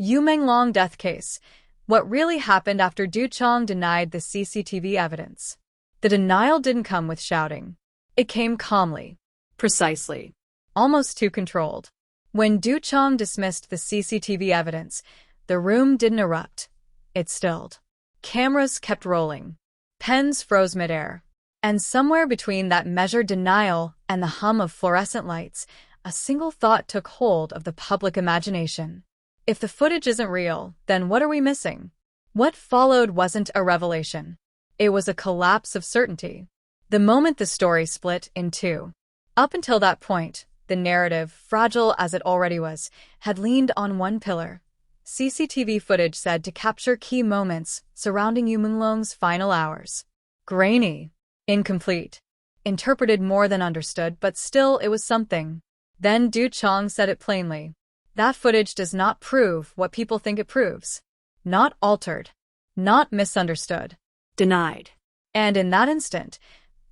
Menglong death case. What really happened after Qiang denied the CCTV evidence? The denial didn't come with shouting. It came calmly. Precisely. Almost too controlled. When Qiang dismissed the CCTV evidence, the room didn't erupt. It stilled. Cameras kept rolling. Pens froze midair. And somewhere between that measured denial and the hum of fluorescent lights, a single thought took hold of the public imagination. If the footage isn't real, then what are we missing? What followed wasn't a revelation. It was a collapse of certainty. The moment the story split in two. Up until that point, the narrative, fragile as it already was, had leaned on one pillar. CCTV footage said to capture key moments surrounding Yu Menglong's final hours. Grainy. Incomplete. Interpreted more than understood, but still it was something. Then Qiang said it plainly. That footage does not prove what people think it proves. Not altered. Not misunderstood. Denied. And in that instant,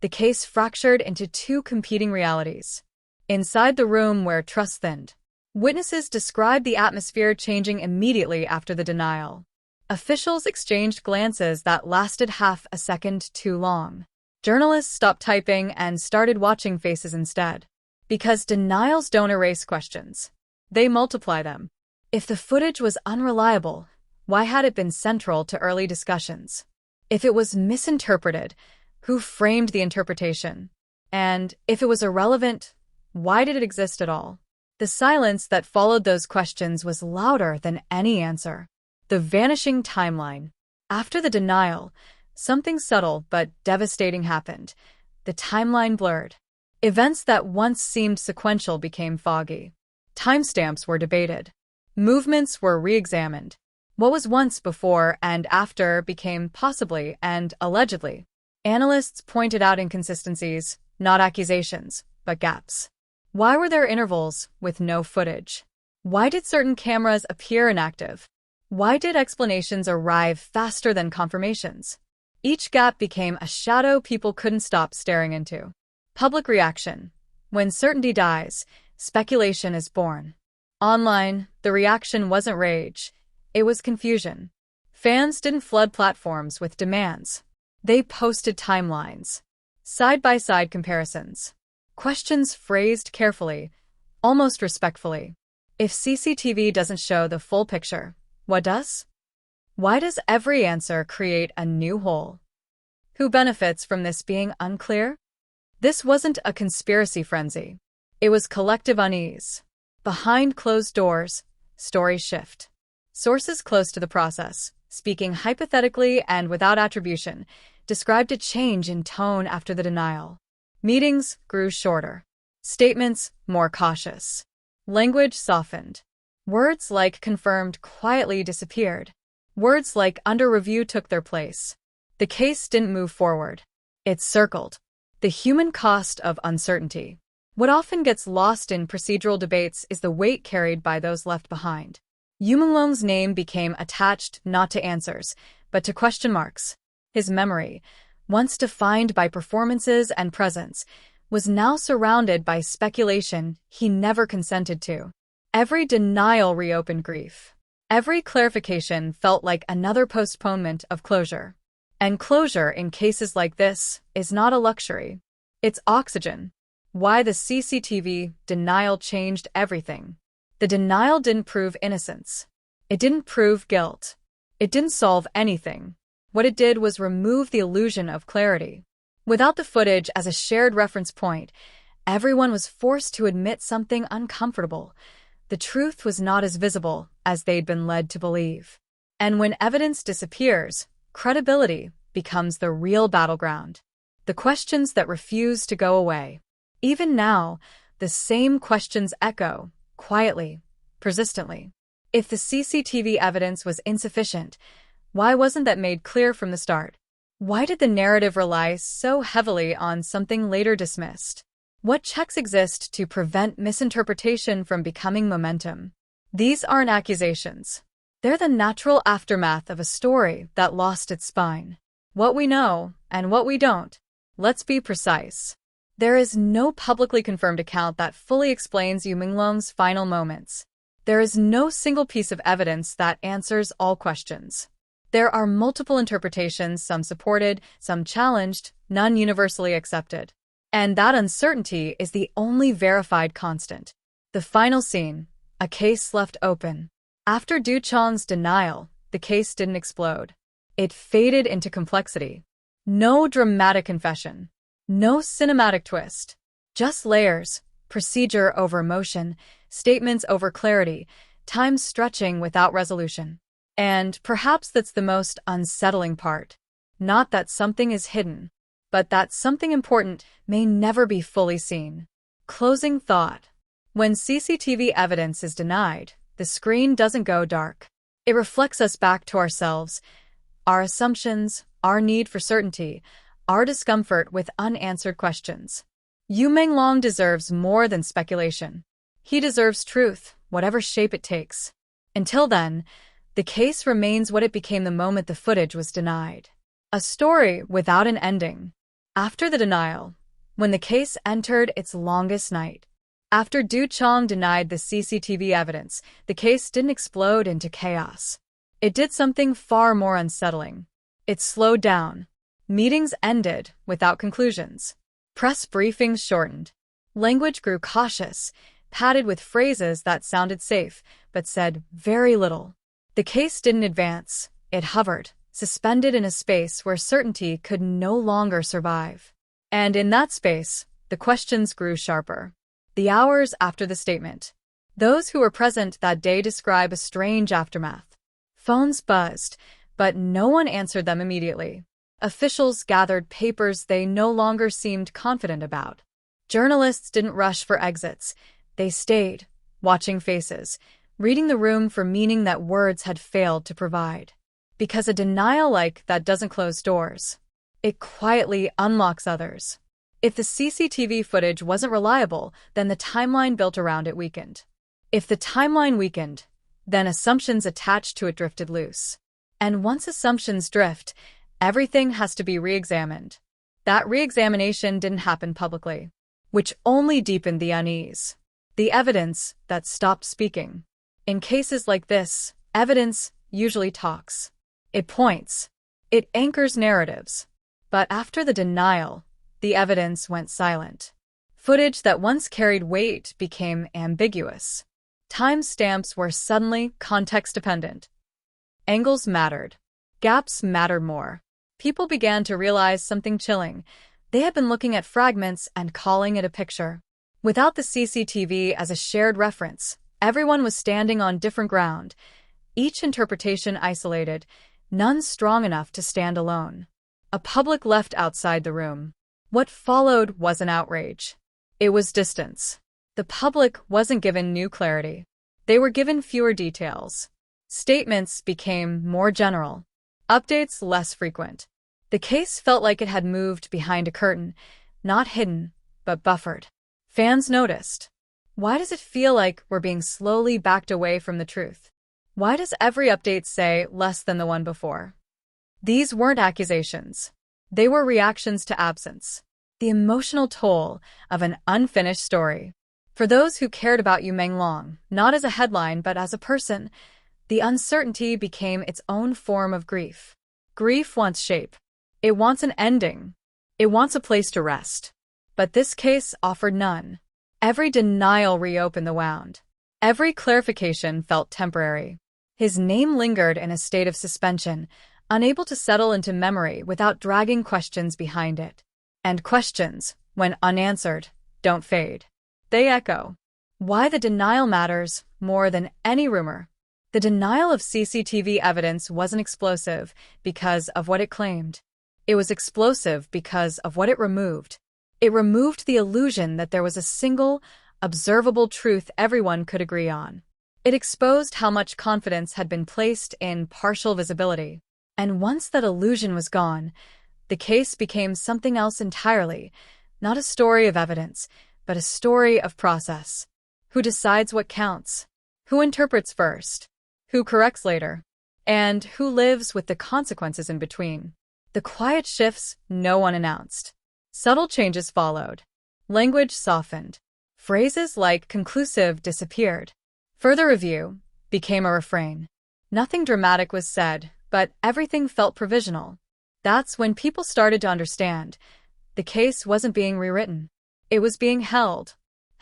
the case fractured into two competing realities. Inside the room where trust thinned, witnesses described the atmosphere changing immediately after the denial. Officials exchanged glances that lasted half a second too long. Journalists stopped typing and started watching faces instead. Because denials don't erase questions. They multiply them. If the footage was unreliable, why had it been central to early discussions? If it was misinterpreted, who framed the interpretation? And if it was irrelevant, why did it exist at all? The silence that followed those questions was louder than any answer. The vanishing timeline. After the denial, something subtle but devastating happened. The timeline blurred. Events that once seemed sequential became foggy. Timestamps were debated. Movements were re-examined. What was once before and after became possibly and allegedly. Analysts pointed out inconsistencies, not accusations, but gaps. Why were there intervals with no footage? Why did certain cameras appear inactive? Why did explanations arrive faster than confirmations? Each gap became a shadow people couldn't stop staring into. Public reaction. When certainty dies, speculation is born. Online, the reaction wasn't rage. It was confusion. Fans didn't flood platforms with demands. They posted timelines. Side-by-side comparisons. Questions phrased carefully, almost respectfully. If CCTV doesn't show the full picture, what does? Why does every answer create a new hole? Who benefits from this being unclear? This wasn't a conspiracy frenzy. It was collective unease. Behind closed doors, stories shift. Sources close to the process, speaking hypothetically and without attribution, described a change in tone after the denial. Meetings grew shorter. Statements more cautious. Language softened. Words like confirmed quietly disappeared. Words like under review took their place. The case didn't move forward. It circled. The human cost of uncertainty. What often gets lost in procedural debates is the weight carried by those left behind. Yu Menglong's name became attached not to answers, but to question marks. His memory, once defined by performances and presence, was now surrounded by speculation he never consented to. Every denial reopened grief. Every clarification felt like another postponement of closure. And closure in cases like this is not a luxury. It's oxygen. Why the CCTV denial changed everything. The denial didn't prove innocence. It didn't prove guilt. It didn't solve anything. What it did was remove the illusion of clarity. Without the footage as a shared reference point, everyone was forced to admit something uncomfortable. The truth was not as visible as they'd been led to believe. And when evidence disappears, credibility becomes the real battleground. The questions that refuse to go away. Even now, the same questions echo, quietly, persistently. If the CCTV evidence was insufficient, why wasn't that made clear from the start? Why did the narrative rely so heavily on something later dismissed? What checks exist to prevent misinterpretation from becoming momentum? These aren't accusations. They're the natural aftermath of a story that lost its spine. What we know and what we don't. Let's be precise. There is no publicly confirmed account that fully explains Yu Menglong's final moments. There is no single piece of evidence that answers all questions. There are multiple interpretations, some supported, some challenged, none universally accepted. And that uncertainty is the only verified constant. The final scene, a case left open. After Du Qiang's denial, the case didn't explode. It faded into complexity. No dramatic confession. No cinematic twist. Just layers, procedure over emotion, statements over clarity, time stretching without resolution. And perhaps that's the most unsettling part. Not that something is hidden, but that something important may never be fully seen. Closing thought. When CCTV evidence is denied, the screen doesn't go dark. It reflects us back to ourselves, our assumptions, our need for certainty, our discomfort with unanswered questions. Menglong deserves more than speculation. He deserves truth, whatever shape it takes. Until then, the case remains what it became the moment the footage was denied. A story without an ending. After the denial, when the case entered its longest night. After Du Qiang denied the CCTV evidence, the case didn't explode into chaos. It did something far more unsettling. It slowed down. Meetings ended without conclusions. Press briefings shortened. Language grew cautious, padded with phrases that sounded safe, but said very little. The case didn't advance. It hovered, suspended in a space where certainty could no longer survive. And in that space, the questions grew sharper. The hours after the statement. Those who were present that day describe a strange aftermath. Phones buzzed, but no one answered them immediately. Officials gathered papers they no longer seemed confident about. Journalists didn't rush for exits. They stayed, watching faces, reading the room for meaning that words had failed to provide. Because a denial like that doesn't close doors. It quietly unlocks others. If the CCTV footage wasn't reliable, then the timeline built around it weakened. If the timeline weakened, then assumptions attached to it drifted loose. And once assumptions drift, everything has to be re-examined. That re-examination didn't happen publicly, which only deepened the unease. The evidence that stopped speaking. In cases like this, evidence usually talks. It points. It anchors narratives. But after the denial, the evidence went silent. Footage that once carried weight became ambiguous. Timestamps were suddenly context-dependent. Angles mattered. Gaps mattered more. People began to realize something chilling. They had been looking at fragments and calling it a picture. Without the CCTV as a shared reference, everyone was standing on different ground, each interpretation isolated, none strong enough to stand alone. A public left outside the room. What followed was an outrage. It was distance. The public wasn't given new clarity. They were given fewer details. Statements became more general. Updates less frequent. The case felt like it had moved behind a curtain, not hidden, but buffered. Fans noticed. Why does it feel like we're being slowly backed away from the truth? Why does every update say less than the one before? These weren't accusations. They were reactions to absence. The emotional toll of an unfinished story. For those who cared about Menglong, not as a headline but as a person, the uncertainty became its own form of grief. Grief wants shape. It wants an ending. It wants a place to rest. But this case offered none. Every denial reopened the wound. Every clarification felt temporary. His name lingered in a state of suspension, unable to settle into memory without dragging questions behind it. And questions, when unanswered, don't fade. They echo. Why the denial matters more than any rumor. The denial of CCTV evidence wasn't explosive because of what it claimed. It was explosive because of what it removed. It removed the illusion that there was a single, observable truth everyone could agree on. It exposed how much confidence had been placed in partial visibility. And once that illusion was gone, the case became something else entirely, not a story of evidence, but a story of process. Who decides what counts? Who interprets first? Who corrects later? And who lives with the consequences in between? The quiet shifts no one announced. Subtle changes followed. Language softened. Phrases like conclusive disappeared. Further review became a refrain. Nothing dramatic was said, but everything felt provisional. That's when people started to understand. The case wasn't being rewritten. It was being held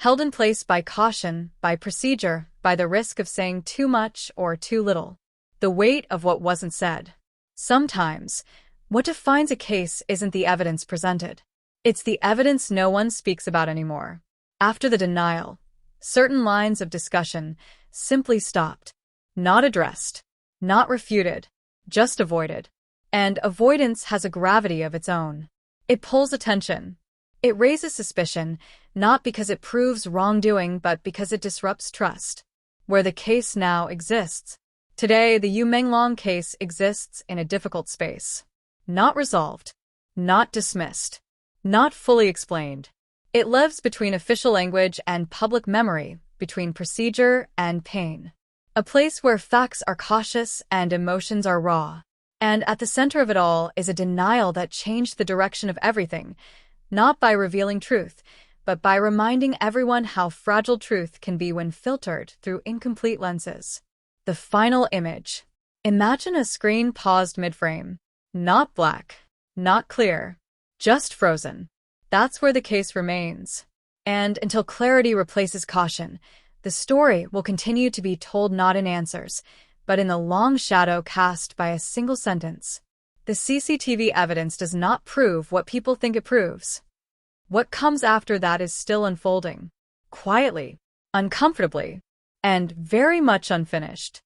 in place by caution, by procedure, by the risk of saying too much or too little. The weight of what wasn't said. Sometimes, what defines a case isn't the evidence presented. It's the evidence no one speaks about anymore. After the denial, certain lines of discussion simply stopped. Not addressed, not refuted, just avoided. And avoidance has a gravity of its own. It pulls attention. It raises suspicion, not because it proves wrongdoing, but because it disrupts trust. Where the case now exists. Today, the menglong case exists in a difficult space. Not resolved, not dismissed, not fully explained. It lives between official language and public memory, between procedure and pain. A place where facts are cautious and emotions are raw. And at the center of it all is a denial that changed the direction of everything, not by revealing truth, but by reminding everyone how fragile truth can be when filtered through incomplete lenses. The final image. Imagine a screen paused mid-frame. Not black, not clear, just frozen. That's where the case remains. And until clarity replaces caution, the story will continue to be told not in answers, but in the long shadow cast by a single sentence. The CCTV evidence does not prove what people think it proves. What comes after that is still unfolding, quietly, uncomfortably, and very much unfinished.